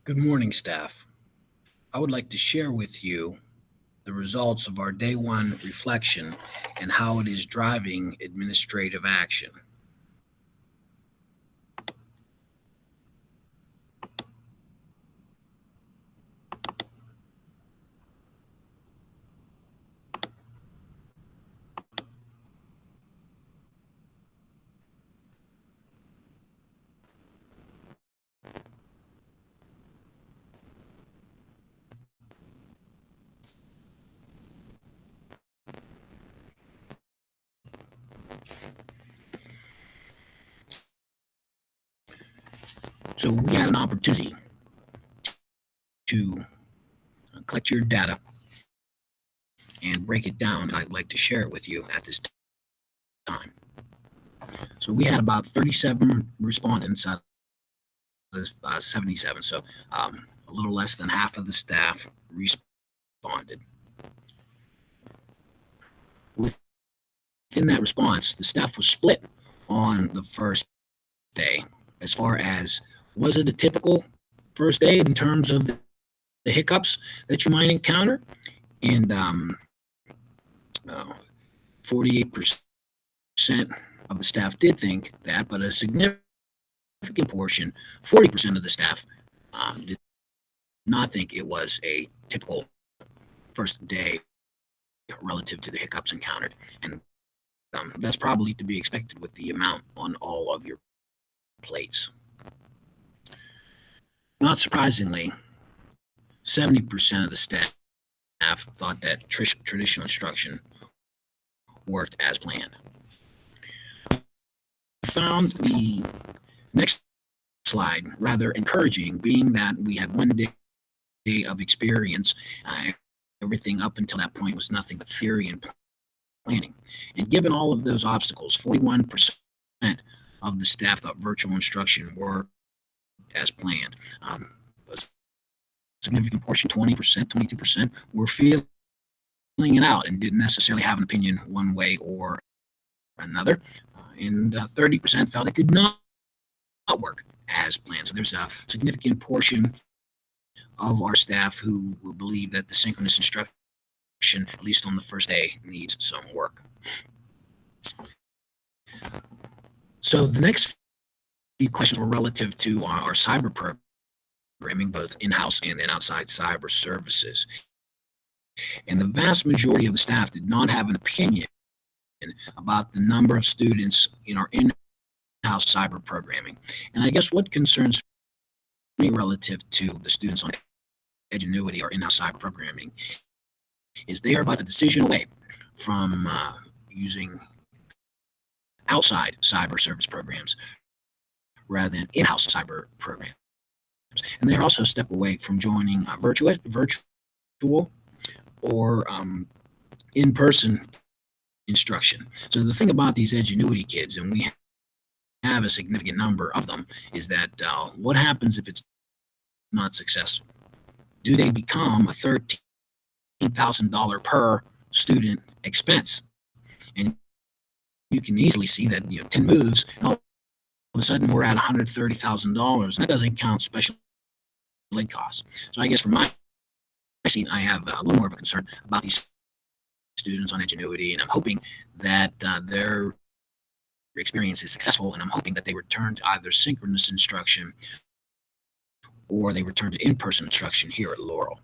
Good morning, staff. I would like to share with you the results of our day one reflection and how it is driving administrative action. So, we had an opportunity to collect your data and break it down. I'd like to share it with you at this time. So, we had about 37 respondents out of 77. So, a little less than half of the staff responded. Within that response, the staff was split on the first day as far as was it a typical first day in terms of the hiccups that you might encounter, and 48% of the staff did think that, but a significant portion, 40% of the staff, did not think it was a typical first day relative to the hiccups encountered. And that's probably to be expected with the amount on all of your plates. Not surprisingly, 70% of the staff thought that traditional instruction worked as planned. I found the next slide rather encouraging, being that we had one day of experience. Everything up until that point was nothing but theory and planning. And given all of those obstacles, 41% of the staff thought virtual instruction worked as planned. A significant portion, 20%, 22%, were feeling it out and didn't necessarily have an opinion one way or another. And 30% felt it did not work as planned. So there's a significant portion of our staff who believe that the synchronous instruction, at least on the first day, needs some work. So the next few questions were relative to our cyber programming, both in-house and then outside cyber services. And the vast majority of the staff did not have an opinion about the number of students in our in-house cyber programming. And I guess what concerns me relative to the students on Edgenuity or in-house cyber programming is they are about a decision away from using outside cyber service programs rather than in-house cyber programs. And they're also a step away from joining virtual or in-person instruction. So the thing about these Edgenuity kids, and we have a significant number of them, is that what happens if it's not successful? Do they become a $13,000 per student expense? And you can easily see that 10 moves, and all of a sudden we're at $130,000, and that doesn't count special ed costs. So I guess from my seat, I have a little more of a concern about these students on Edgenuity, and I'm hoping that their experience is successful, and I'm hoping that they return to either synchronous instruction or they return to in-person instruction here at Laurel.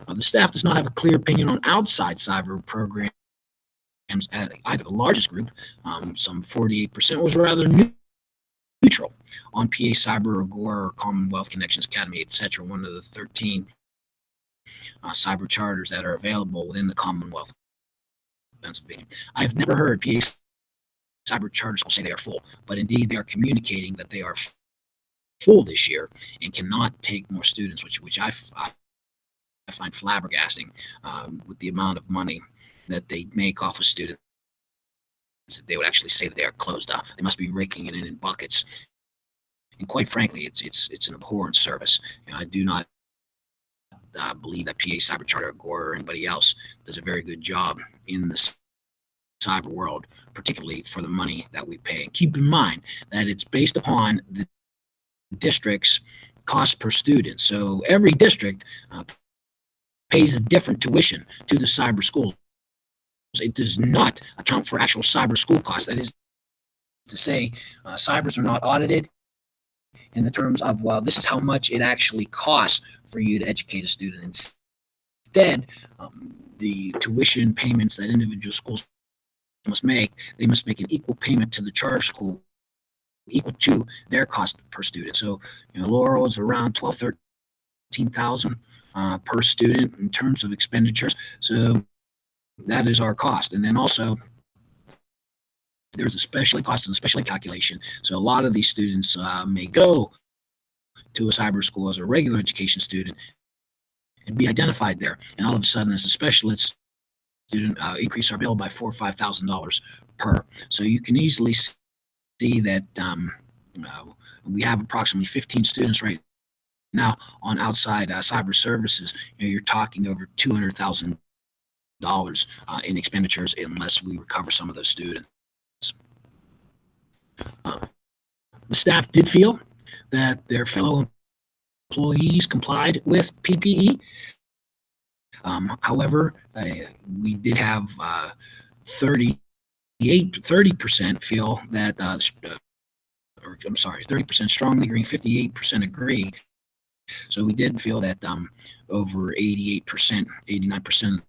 The staff does not have a clear opinion on outside cyber programs. Either the largest group, some 48%, was rather neutral on PA Cyber, Agora, or Commonwealth Connections Academy, etc., one of the 13 cyber charters that are available within the Commonwealth of Pennsylvania. I've never heard PA cyber charters say they are full, but indeed they are communicating that they are full this year and cannot take more students, which I find flabbergasting with the amount of money that they make off of students. They would actually say that they are closed up. They must be raking it in buckets. And quite frankly, it's an abhorrent service. I do not believe that PA Cyber Charter, Agora, or anybody else does a very good job in the cyber world, particularly for the money that we pay. And keep in mind that it's based upon the district's cost per student. So every district pays a different tuition to the cyber schools. It does not account for actual cyber school costs. That is to say, cybers are not audited in the terms of, well, this is how much it actually costs for you to educate a student. Instead, the tuition payments that individual schools must make, they must make an equal payment to the charter school equal to their cost per student. So, Laurel is around 12, 13,000 per student in terms of expenditures. So that is our cost. And then also, there's a special cost and a special calculation. So a lot of these students may go to a cyber school as a regular education student and be identified there. And all of a sudden, as a special ed student, increase our bill by $4,000 or $5,000 per. So you can easily see that we have approximately 15 students right now on outside cyber services. You're talking over $200,000 in expenditures unless we recover some of those students. The staff did feel that their fellow employees complied with PPE. However, we did have 30% feel that, 30% strongly agree, 58% agree. So we did feel that over 88%, 89% of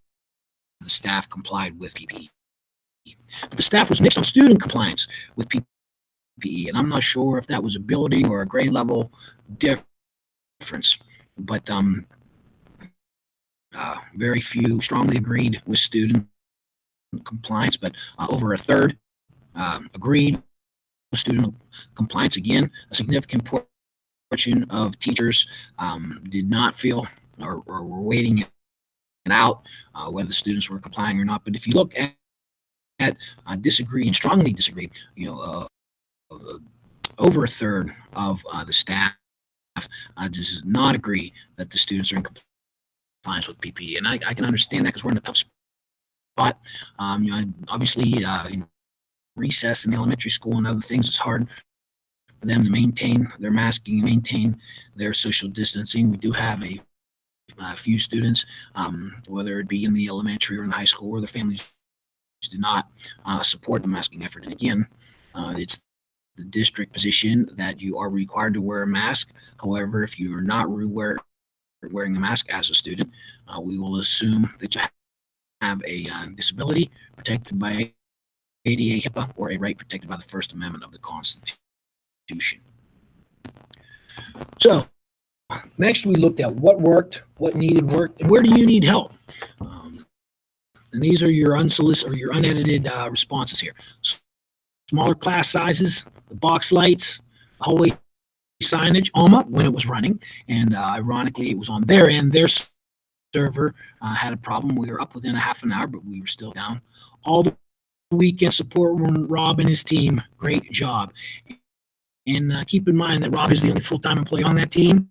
the staff complied with PPE. But the staff was mixed on student compliance with PPE, and I'm not sure if that was a building or a grade level difference, but very few strongly agreed with student compliance, but over a third agreed with student compliance. Again, a significant portion of teachers did not feel or were waiting it out whether the students were complying or not. But if you look at disagree and strongly disagree, over a third of the staff does not agree that the students are in compliance with PPE, and I can understand that because we're in a tough spot. Obviously, in recess in elementary school and other things, it's hard for them to maintain their masking and maintain their social distancing. We do have a few students, whether it be in the elementary or in high school, where the families do not support the masking effort. And again, it's the district position that you are required to wear a mask. However, if you are not wearing a mask as a student, we will assume that you have a disability protected by ADA, HIPAA, or a right protected by the First Amendment of the Constitution. So next, we looked at what worked, what needed work, and where do you need help. And these are your unsolicited or your unedited responses here. Smaller class sizes, the box lights, hallway signage, OMA, when it was running. And ironically, it was on their end. Their server had a problem. We were up within a half an hour, but we were still down. All the weekend support from Rob and his team, great job. And keep in mind that Rob is the only full-time employee on that team,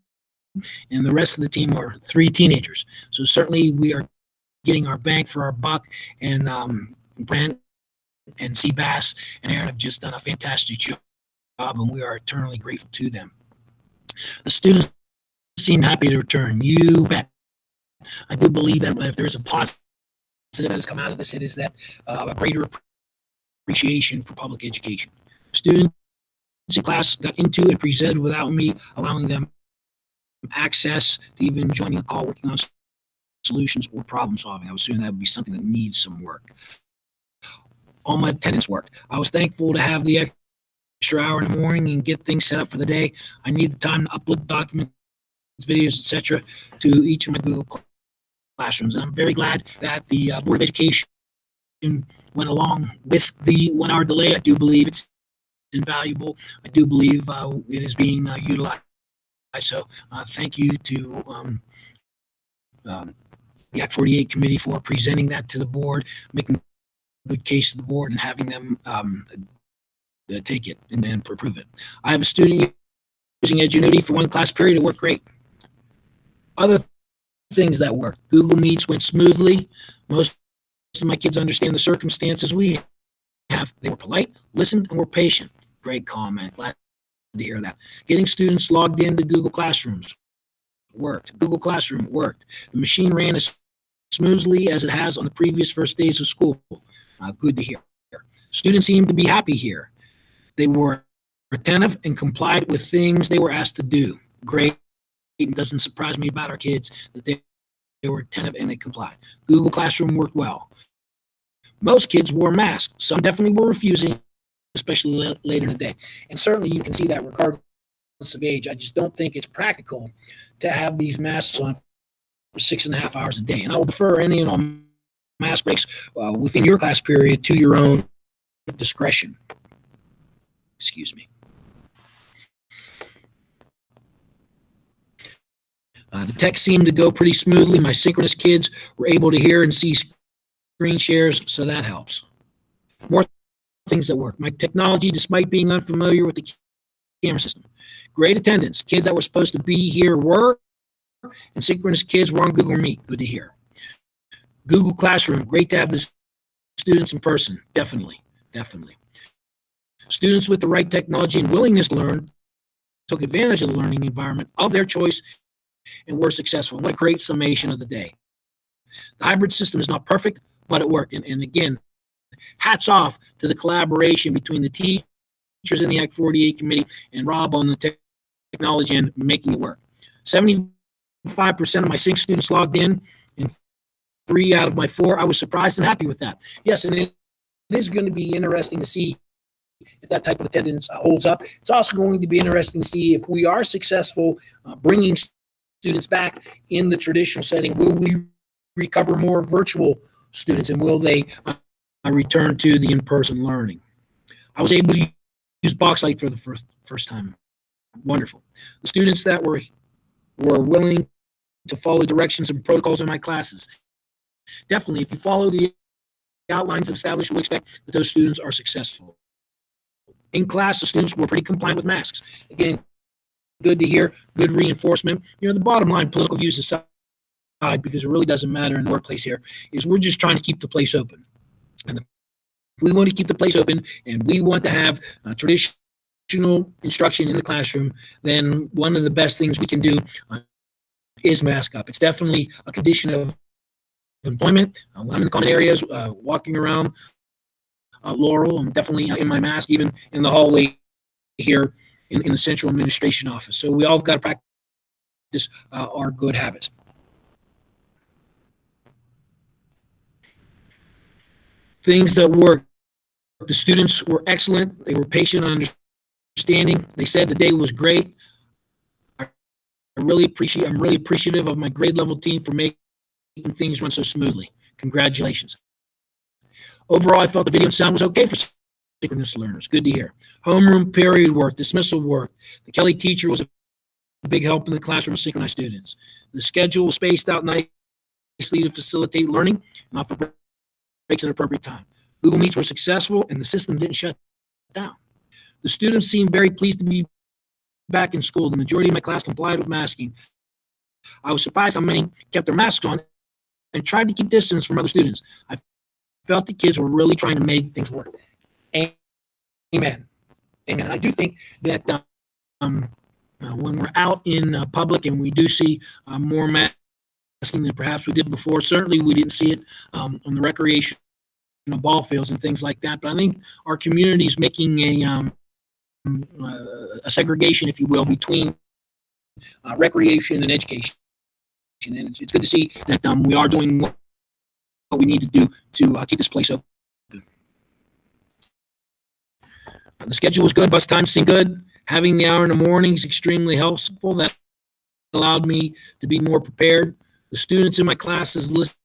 and the rest of the team are 3 teenagers. So certainly we are getting our bang for our buck, and Brent and Seabass and Aaron have just done a fantastic job, and we are eternally grateful to them. The students seem happy to return. You bet. I do believe that if there's a positive that has come out of this, it is that a greater appreciation for public education. Students in class got into and presented without me allowing them access to even joining a call, working on solutions or problem solving. I was assuming that would be something that needs some work. All my attendance worked. I was thankful to have the extra hour in the morning and get things set up for the day. I need the time to upload documents, videos, etc., to each of my Google Classrooms. And I'm very glad that the Board of Education went along with the 1 hour delay. I do believe it's invaluable. I do believe it is being utilized. So thank you to the Act 48 committee for presenting that to the board, making a good case to the board, and having them take it and then approve it. I have a student using Edgeunity for one class period. It worked great. Other things that worked. Google Meets went smoothly. Most of my kids understand the circumstances we have. They were polite, listened, and were patient. Great comment. Glad to hear that. Getting students logged into Google Classrooms worked. Google Classroom worked. The machine ran as smoothly as it has on the previous first days of school. Good to hear. Students seemed to be happy here. They were attentive and complied with things they were asked to do. Great. It doesn't surprise me about our kids that they were attentive and they complied. Google Classroom worked well. Most kids wore masks. Some definitely were refusing, especially later in the day. And certainly you can see that regardless of age. I just don't think it's practical to have these masks on for 6.5 hours a day. And I will defer any and all mask breaks within your class period to your own discretion. Excuse me. The text seemed to go pretty smoothly. My synchronous kids were able to hear and see screen shares, so that helps. More things that work. My technology, despite being unfamiliar with the camera system. Great attendance. Kids that were supposed to be here were, and synchronous kids were on Google Meet. Good to hear. Google Classroom. Great to have the students in person. Definitely. Students with the right technology and willingness to learn took advantage of the learning environment of their choice and were successful. What a great summation of the day. The hybrid system is not perfect, but it worked. And again, hats off to the collaboration between the teachers in the Act 48 committee and Rob on the technology and making it work. 75% of my 6 students logged in, and 3 out of my 4, I was surprised and happy with that. Yes, and it is going to be interesting to see if that type of attendance holds up. It's also going to be interesting to see if we are successful bringing students back in the traditional setting. Will we recover more virtual students, and will they return to the in-person learning? I was able to use Boxlight for the first time. Wonderful. The students that were willing to follow directions and protocols in my classes. Definitely, if you follow the outlines established, we'll expect that those students are successful. In class, the students were pretty compliant with masks. Again, good to hear, good reinforcement. The bottom line, political views aside, because it really doesn't matter in the workplace here, is we're just trying to keep the place open. And we want to keep the place open, and we want to have traditional instruction in the classroom. Then one of the best things we can do is mask up. It's definitely a condition of employment. When I'm in the common areas, walking around Laurel, I'm definitely in my mask, even in the hallway here in the central administration office. So we all got to practice our good habits. Things that work. The students were excellent. They were patient and understanding. They said the day was great. I'm really appreciative of my grade level team for making things run so smoothly. Congratulations. Overall, I felt the video and sound was okay for synchronous learners. Good to hear. Homeroom period worked. Dismissal worked. The Kelly teacher was a big help in the classroom of synchronized students. The schedule was spaced out nicely to facilitate learning and offer breaks at an appropriate time. Google Meets were successful, and the system didn't shut down. The students seemed very pleased to be back in school. The majority of my class complied with masking. I was surprised how many kept their masks on and tried to keep distance from other students. I felt the kids were really trying to make things work. Amen. I do think that when we're out in public and we do see more masking than perhaps we did before, certainly we didn't see it on the recreation ball fields and things like that. But I think our community is making a segregation, if you will, between recreation and education. And it's good to see that we are doing what we need to do to keep this place open. The schedule was good. Bus times seemed good. Having the hour in the morning is extremely helpful. That allowed me to be more prepared. The students in my classes listened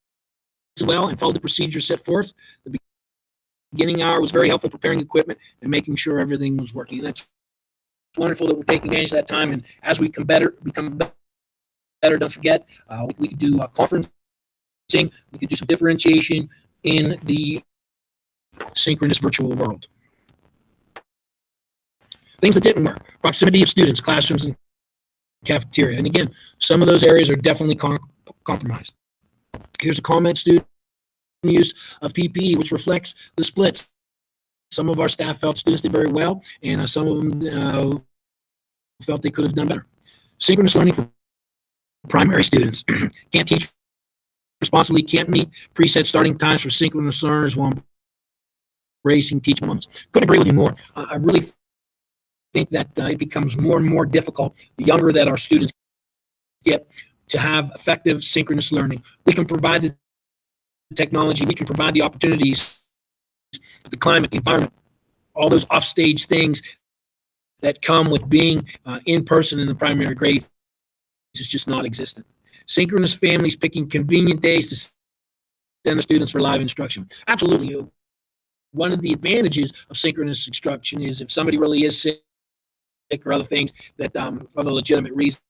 well and followed the procedures set forth. The beginning hour was very helpful, preparing equipment and making sure everything was working. And that's wonderful that we're taking advantage of that time. And as we become better, don't forget, we could do conferencing. We could do some differentiation in the synchronous virtual world. Things that didn't work: proximity of students, classrooms, and cafeteria. And again, some of those areas are definitely compromised. Here's a comment: student use of PPE, which reflects the splits. Some of our staff felt students did very well, and some of them felt they could have done better. Synchronous learning for primary students can't teach responsibly, can't meet preset starting times for synchronous learners while embracing teaching moments. Couldn't agree with you more. I really think that it becomes more and more difficult the younger that our students get to have effective synchronous learning. We can provide the technology, we can provide the opportunities, the climate, the environment, all those offstage things that come with being in person in the primary grades is just not existent. Synchronous families picking convenient days to send the students for live instruction. Absolutely. One of the advantages of synchronous instruction is if somebody really is sick or other things that are the legitimate reasons,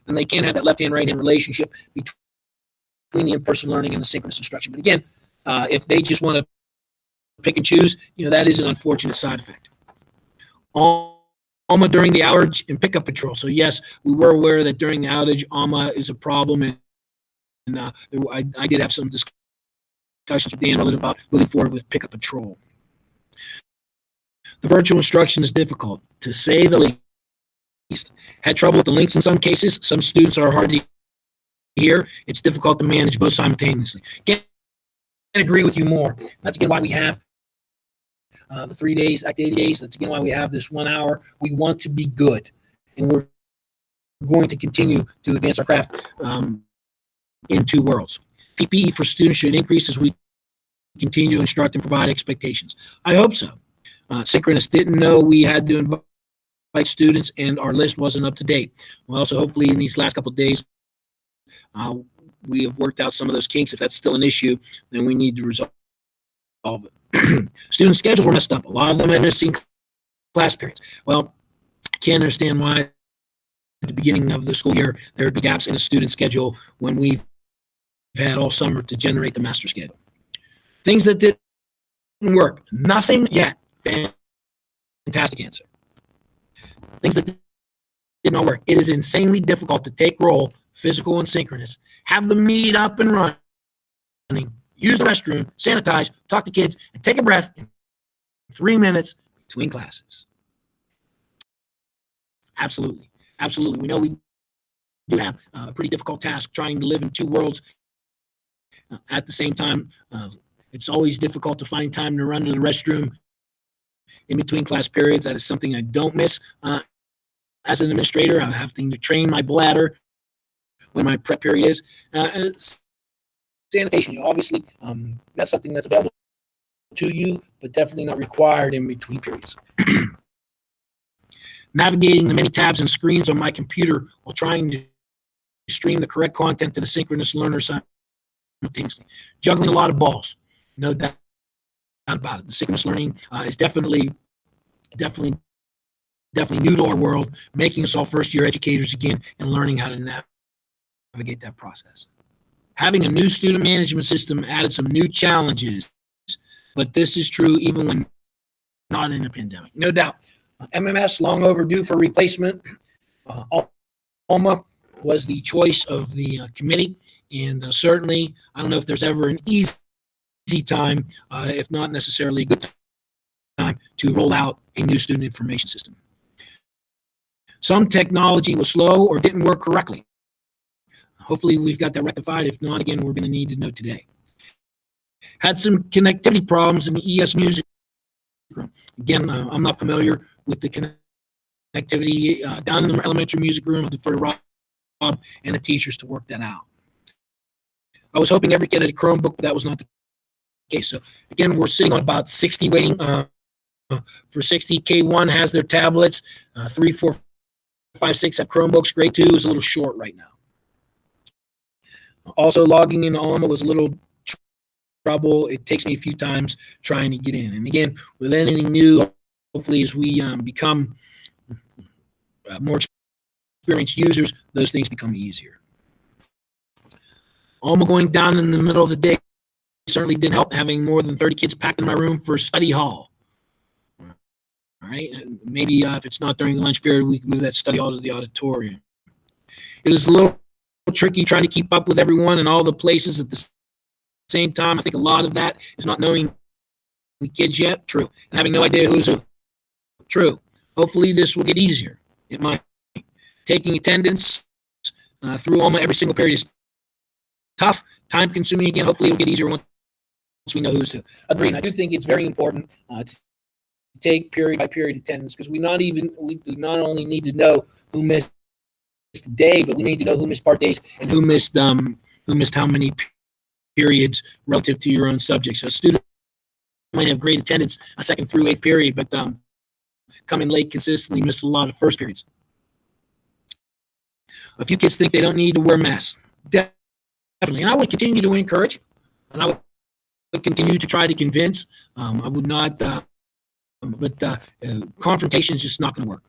then they can have that left-hand, right-hand relationship between the in-person learning and the synchronous instruction. But again, if they just want to pick and choose, that is an unfortunate side effect. ALMA during the outage and pickup patrol. So yes, we were aware that during the outage, ALMA is a problem, and I did have some discussions with Dan relative about moving forward with pickup patrol. The virtual instruction is difficult, to say the least. Had trouble with the links in some cases. Some students are hard to hear. It's difficult to manage both simultaneously. Can't agree with you more. That's again why we have the 3 days, activity days. That's again why we have this 1 hour. We want to be good, and we're going to continue to advance our craft in two worlds. PPE for students should increase as we continue to instruct and provide expectations. I hope so. Synchronous didn't know we had to invite students, and our list wasn't up to date. Well, so hopefully in these last couple of days, we have worked out some of those kinks. If that's still an issue, then we need to resolve it. Student schedules were messed up. A lot of them had missing class periods. Well, I can't understand why at the beginning of the school year there would be gaps in a student schedule when we've had all summer to generate the master schedule. Things that didn't work. Nothing yet. Fantastic answer. Things that did not work. It is insanely difficult to take roll, physical and synchronous, have them meet up and running, use the restroom, sanitize, talk to kids, and take a breath in 3 minutes between classes. Absolutely. Absolutely. We know we do have a pretty difficult task trying to live in two worlds at the same time. It's always difficult to find time to run to the restroom in between class periods. That is something I don't miss as an administrator. I'm having to train my bladder when my prep period is. Sanitation, obviously, that's something that's available to you, but definitely not required in between periods. Navigating the many tabs and screens on my computer while trying to stream the correct content to the synchronous learner simultaneously. Juggling a lot of balls, no doubt about it. The synchronous learning is definitely new to our world, making us all first-year educators again and learning how to navigate that process. Having a new student management system added some new challenges, but this is true even when not in a pandemic. No doubt. MMS, long overdue for replacement. ALMA was the choice of the committee, and certainly, I don't know if there's ever an easy time, if not necessarily a good time, to roll out a new student information system. Some technology was slow or didn't work correctly. Hopefully, we've got that rectified. If not, again, we're going to need to know today. Had some connectivity problems in the ES music room. Again, I'm not familiar with the connectivity down in the elementary music room. I defer to Rob and the teachers to work that out. I was hoping every kid had a Chromebook, but that was not the case. So again, we're sitting on about 60 waiting for 60. K1 has their tablets. 3, 4, 5, 6 have Chromebooks. Grade 2 is a little short right now. Also, logging into ALMA was a little trouble. It takes me a few times trying to get in. And again, with anything new, hopefully as we become more experienced users, those things become easier. ALMA going down in the middle of the day certainly didn't help, having more than 30 kids packed in my room for study hall. All right, maybe if it's not during the lunch period, we can move that study hall to the auditorium. It is a little tricky trying to keep up with everyone and all the places at the same time. I think a lot of that is not knowing the kids yet. True. And having no idea who's who. True. Hopefully this will get easier. It might. Taking attendance through almost every single period is tough, time consuming. Again, hopefully it'll get easier once we know who's who. Agreed. I do think it's very important to take period by period attendance, because we not only need to know who missed a day, but we need to know who missed part days and who missed how many periods relative to your own subject. So a student might have great attendance a second through eighth period, but coming late consistently, miss a lot of first periods. A few kids think they don't need to wear masks. Definitely, and I would continue to encourage, and I would continue to try to convince. I would not, but confrontation is just not going to work.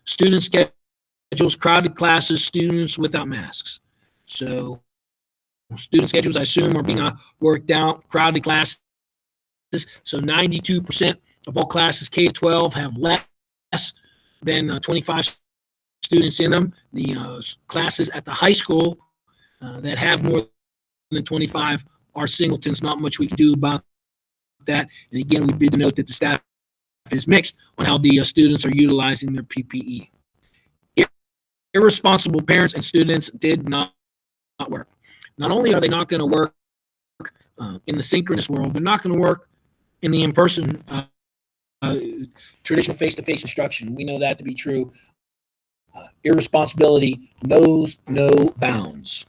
Student schedules, crowded classes, students without masks. So student schedules, I assume, are being worked out. Crowded classes. So 92% of all classes K-12 have less than 25 students in them. The classes at the high school that have more than 25 are singletons. Not much we can do about that. And again, we did note that the staff is mixed on how the students are utilizing their PPE. Irresponsible parents and students did not work. Not only are they not going to work in the synchronous world, they're not going to work in the in-person traditional face-to-face instruction. We know that to be true. Irresponsibility knows no bounds.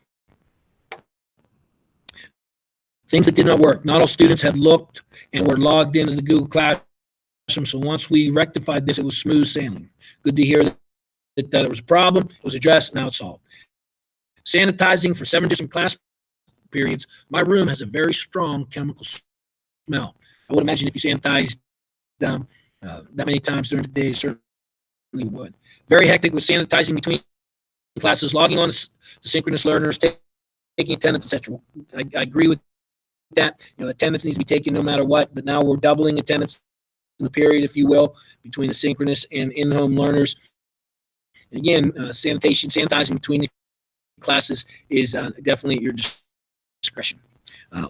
Things that did not work. Not all students had looked and were logged into the Google Classroom. So once we rectified this, it was smooth sailing. Good to hear that there was a problem. It was addressed. Now it's solved. Sanitizing for 7 different class periods. My room has a very strong chemical smell. I would imagine if you sanitized that many times during the day, it certainly would. Very hectic with sanitizing between classes, logging on to synchronous learners, taking attendance, etc. I agree with that. Attendance needs to be taken no matter what, but now we're doubling attendance in the period, if you will, between the synchronous and in-home learners. And again, sanitizing between the classes is definitely at your discretion.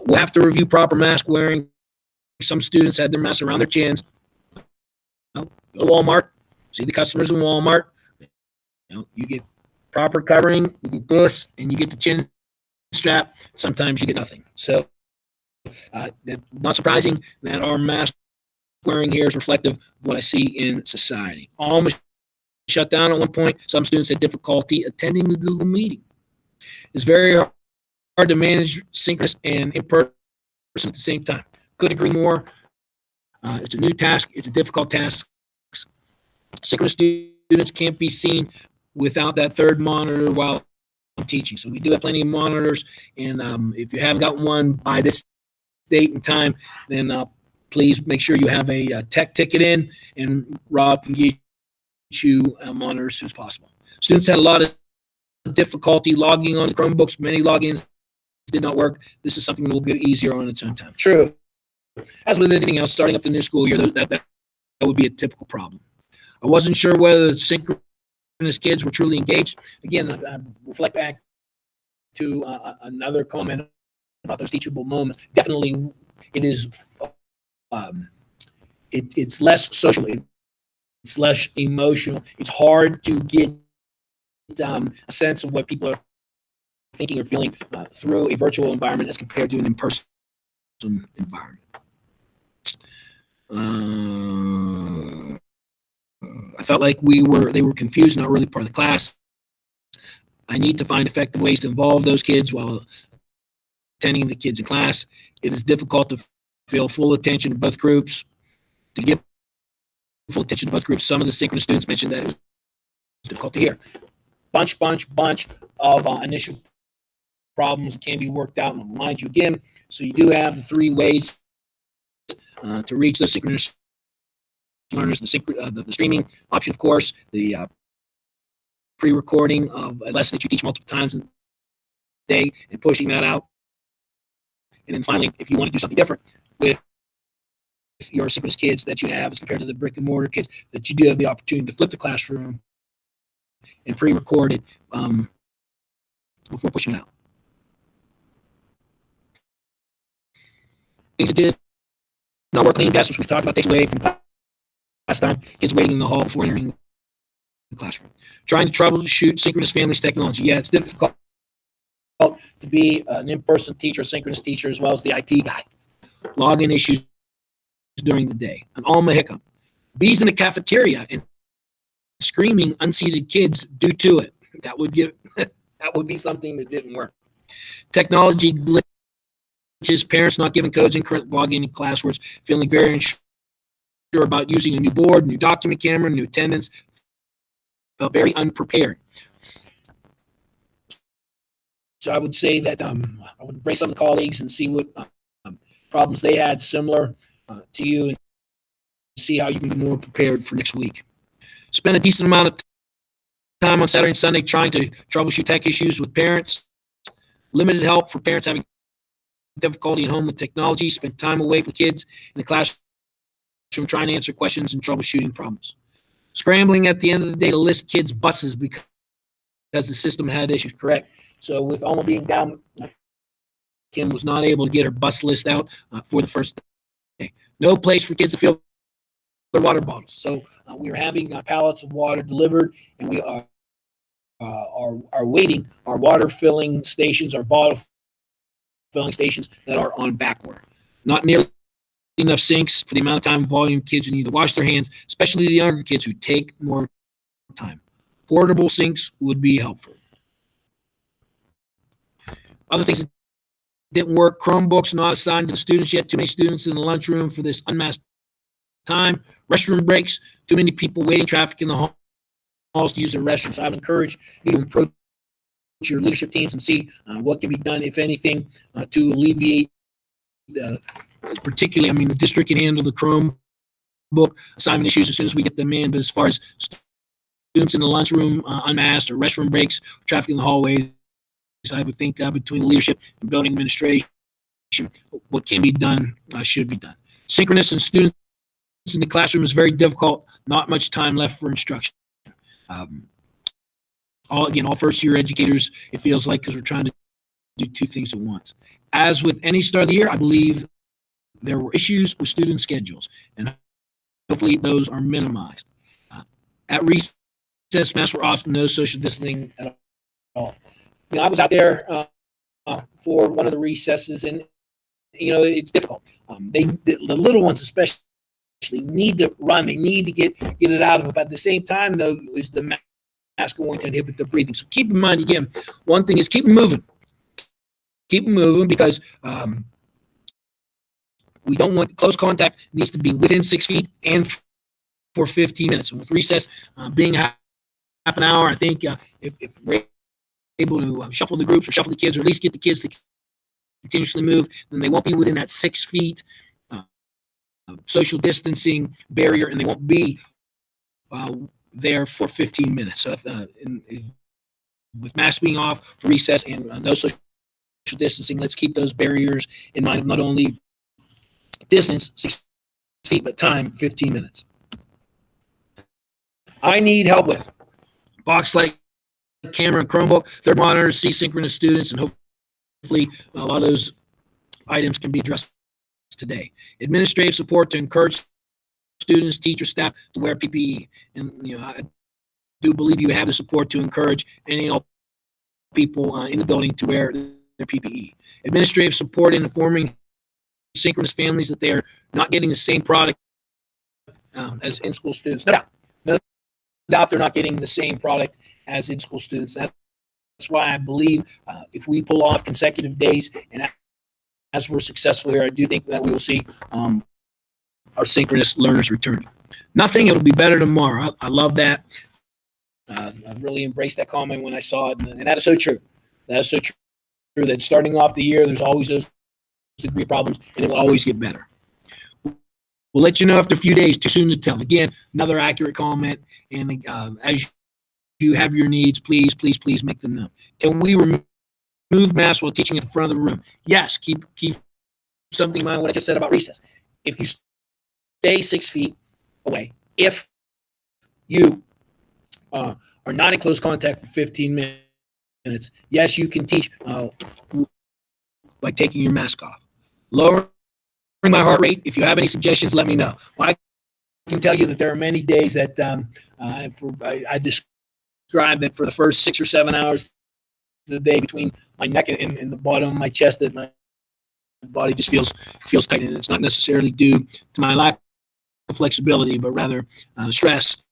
We'll have to review proper mask wearing. Some students had their masks around their chins. Go to Walmart, see the customers in Walmart. You get proper covering, you get this, and you get the chin strap. Sometimes you get nothing. So, not surprising that our mask wearing here is reflective of what I see in society. Almost shut down at one point. Some students had difficulty attending the Google meeting. It's very hard to manage synchronous and in-person at the same time. Couldn't agree more. It's a new task. It's a difficult task. Synchronous students can't be seen without that third monitor while I'm teaching. So we do have plenty of monitors, and if you haven't got one by this date and time, then please make sure you have a tech ticket in, and Rob can get you a monitor as soon as possible. Students had a lot of difficulty logging on the Chromebooks. Many logins did not work. This is something that will get easier on its own time. True. As with anything else, starting up the new school year, that would be a typical problem. I wasn't sure whether the synchronous kids were truly engaged. Again, I reflect back to another comment about those teachable moments. Definitely, it is. It's less social. It's less emotional. It's hard to get a sense of what people are thinking or feeling through a virtual environment as compared to an in-person environment. I felt like they were confused, not really part of the class. I need to find effective ways to involve those kids while attending the kids in class. It is difficult to feel full attention to both groups. To give full attention to both groups, some of the synchronous students mentioned that it was difficult to hear. Bunch of initial problems can be worked out. And I'll remind you again, so you do have the 3 ways to reach the synchronous learners: the streaming option, of course, the pre-recording of a lesson that you teach multiple times a day and pushing that out. And then finally, if you want to do something different with your synchronous kids that you have as compared to the brick and mortar kids, that you do have the opportunity to flip the classroom and pre-record it before pushing it out. Things that did not work: cleaning desks, which we talked about, takes away from class time, kids waiting in the hall before entering the classroom. Trying to troubleshoot synchronous families technology. Yeah, it's difficult to be an in-person teacher, a synchronous teacher, as well as the IT guy. Login issues during the day. An Alma hiccup. Bees in the cafeteria and screaming unseated kids due to it. That would give that would be something that didn't work. Technology glitches, parents not giving codes, incorrect login passwords, feeling very unsure about using a new board, new document camera, new attendance, felt very unprepared. So I would say that I would embrace some of the colleagues and see what problems they had similar to you, and see how you can be more prepared for next week. Spend a decent amount of time on Saturday and Sunday trying to troubleshoot tech issues with parents. Limited help for parents having difficulty at home with technology. Spend time away from kids in the classroom trying to answer questions and troubleshooting problems. Scrambling at the end of the day to list kids' buses because the system had issues. Correct. So with Alma being down, Kim was not able to get her bus list out for the first day. No place for kids to fill their water bottles. So we are having pallets of water delivered, and we are waiting our water filling stations, our bottle filling stations that are on back order. Not nearly enough sinks for the amount of time and volume kids who need to wash their hands, especially the younger kids who take more time. Portable sinks would be helpful. Other things that didn't work: Chromebooks not assigned to the students yet. Too many students in the lunchroom for this unmasked time. Restroom breaks. Too many people waiting traffic in the halls to use their restrooms. So I would encourage you to approach your leadership teams and see what can be done, if anything, to alleviate, particularly, the district can handle the Chromebook assignment issues as soon as we get them in. But as far as students in the lunchroom unmasked, or restroom breaks, traffic in the hallways, I would think between leadership and building administration, what can be done should be done. Synchronous and students in the classroom is very difficult. Not much time left for instruction. All first-year educators, it feels like, because we're trying to do two things at once. As with any start of the year, I believe there were issues with student schedules, and hopefully those are minimized. At recess, masks were off, no social distancing at all. I was out there for one of the recesses, and it's difficult. The little ones especially need to run. They need to get it out of them. But at the same time, though, is the mask going to inhibit the breathing. So keep in mind, again, one thing is keep them moving. Keep them moving, because we don't want close contact. Needs to be within 6 feet and for 15 minutes. And with recess being half an hour, I think if we're able to shuffle the groups or shuffle the kids, or at least get the kids to continuously move, then they won't be within that 6 feet social distancing barrier, and they won't be there for 15 minutes. So with masks being off for recess and no social distancing, let's keep those barriers in mind. Not only distance, 6 feet, but time, 15 minutes. I need help with box light, camera, and Chromebook, third monitors, see synchronous students, and hopefully a lot of those items can be addressed today. Administrative support to encourage students, teachers, staff to wear PPE. And I do believe you have the support to encourage any and all people in the building to wear their PPE. Administrative support in informing synchronous families that they're not getting the same product as in-school students. No doubt they're not getting the same product as in-school students. That's why I believe if we pull off consecutive days, and as we're successful here, I do think that we will see our synchronous learners returning. Nothing, it'll be better tomorrow. I love that. I really embraced that comment when I saw it, and that is so true. That is so true, that starting off the year, there's always those degree problems, and it will always get better. We'll let you know after a few days. Too soon to tell. Again, another accurate comment, and as you have your needs, please make them known. Can we remove masks while teaching at the front of the room? Yes. Keep something in mind what I just said about recess. If you stay 6 feet away, if you are not in close contact for 15 minutes, yes, you can teach by taking your mask off. Lowering my heart rate. If you have any suggestions, let me know. Why can tell you that there are many days that I describe that for the first 6 or 7 hours of the day between my neck and the bottom of my chest, that my body just feels tight, and it's not necessarily due to my lack of flexibility, but rather stress,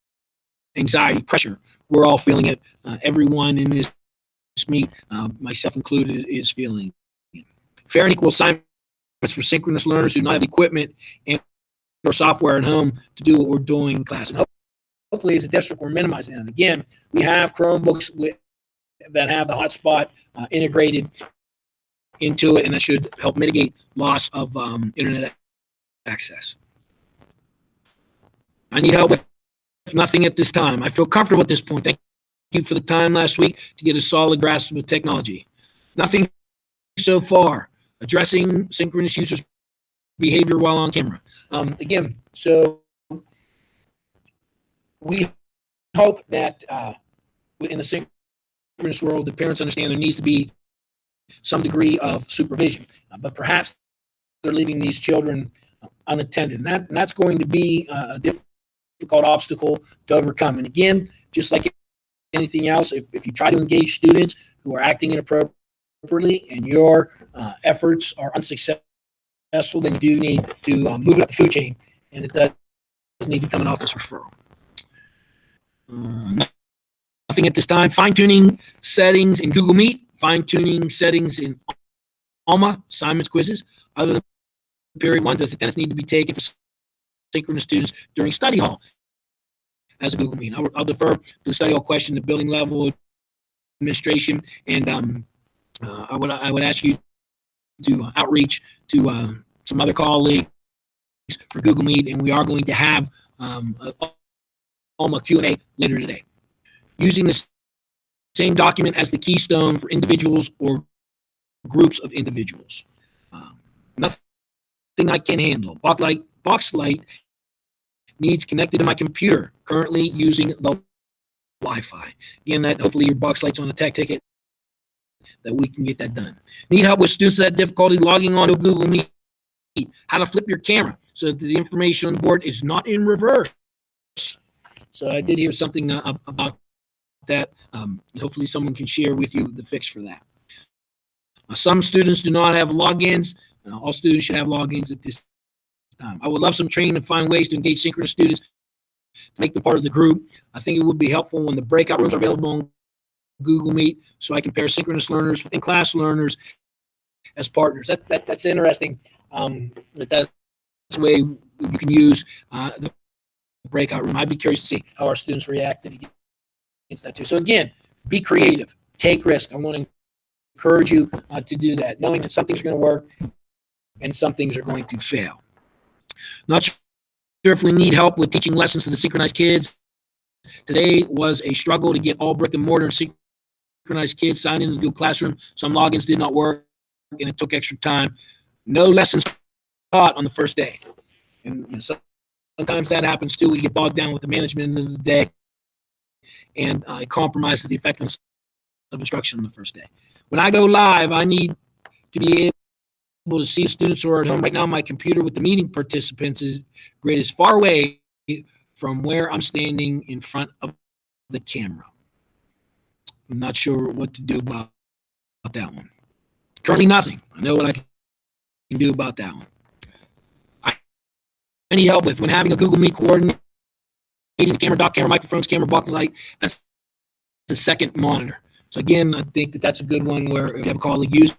anxiety, pressure. We're all feeling it. Everyone in this meet, myself included, is feeling it. Fair and equal assignments for synchronous learners who do not have equipment and or software at home to do what we're doing in class. And hopefully, as a district, we're minimizing that. And again, we have Chromebooks that have the hotspot integrated into it, and that should help mitigate loss of internet access. I need help with nothing at this time. I feel comfortable at this point. Thank you for the time last week to get a solid grasp of technology. Nothing so far. Addressing synchronous users' behavior while on camera. Again, so we hope that in the synchronous world, the parents understand there needs to be some degree of supervision, but perhaps they're leaving these children unattended, and that's going to be a difficult obstacle to overcome. And again, just like anything else, if you try to engage students who are acting inappropriately and your efforts are unsuccessful, then you do need to move it up the food chain, and it does need to become an office referral. Nothing at this time. Fine-tuning settings in Google Meet, fine-tuning settings in Alma, assignments, quizzes. Other than period one, does attendance need to be taken for synchronous students during study hall as a Google Meet? I'll defer to the study hall question to building level administration, and I would ask you to outreach to some other colleagues for Google Meet, and we are going to have Alma Q&A later today. Using the same document as the keystone for individuals or groups of individuals. Nothing I can handle. Boxlight needs connected to my computer, currently using the Wi-Fi. Again, that hopefully your Boxlight's on a tech ticket, that we can get that done. Need help with students that have difficulty logging on to Google Meet. How to flip your camera so that the information on the board is not in reverse. So I did hear something about that. Hopefully someone can share with you the fix for that. Some students do not have logins. All students should have logins at this time. I would love some training to find ways to engage synchronous students to make them part of the group. I think it would be helpful when the breakout rooms are available on Google Meet, so I can pair synchronous learners with in-class learners as partners. That's interesting. That's a way you can use the breakout room. I'd be curious to see how our students reacted against that too. So again, be creative, take risk. I want to encourage you to do that, knowing that some things are going to work and some things are going to fail. Not sure if we need help with teaching lessons to the synchronized kids. Today was a struggle to get all brick and mortar and synchronized kids signed into the Google Classroom. Some logins did not work, and it took extra time. No lessons taught on the first day. And sometimes that happens too. We get bogged down with the management of the day, and it compromises the effectiveness of instruction on the first day. When I go live, I need to be able to see students who are at home. Right now, my computer with the meeting participants is grid is far away from where I'm standing in front of the camera. I'm not sure what to do about that one. Currently, nothing. I know what I can do about that one. I need help with when having a Google Meet coordinating the camera, dock camera, microphones, camera, Boxlight. That's the second monitor. So again, I think that's a good one where if you have a colleague using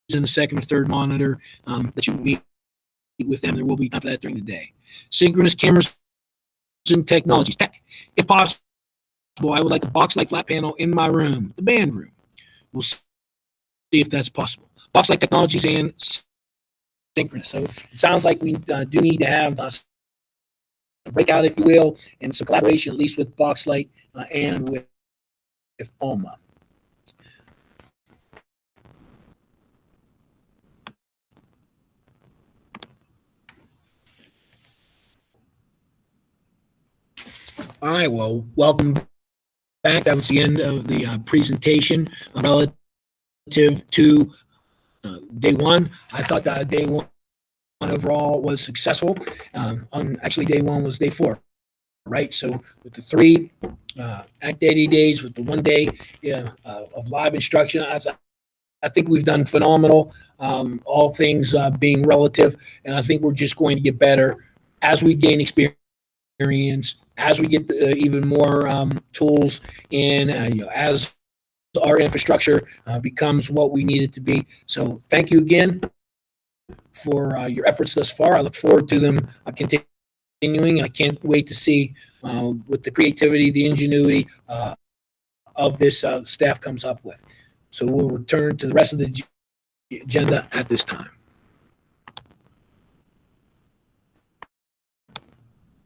the second or third monitor, that you meet with them, there will be time for that during the day. Synchronous cameras and technologies. Tech. If possible, I would like a Boxlight flat panel in my room, the band room. We'll see if that's possible. Boxlight technologies and synchronous. So it sounds like we do need to have a breakout, if you will, and some collaboration, at least with Boxlight and with Alma. All right, well, welcome back. That was the end of the presentation relative to day one. I thought that day one overall was successful. On actually day one was day 4, right? So with the 3 Act 80 days, with the 1 day of live instruction, I think we've done phenomenal. All things being relative, and I think we're just going to get better as we gain experience, as we get even more tools, and as our infrastructure becomes what we need it to be. So thank you again for your efforts thus far. I look forward to them continuing, and I can't wait to see what the creativity, the ingenuity of this staff comes up with. So we'll return to the rest of the agenda at this time.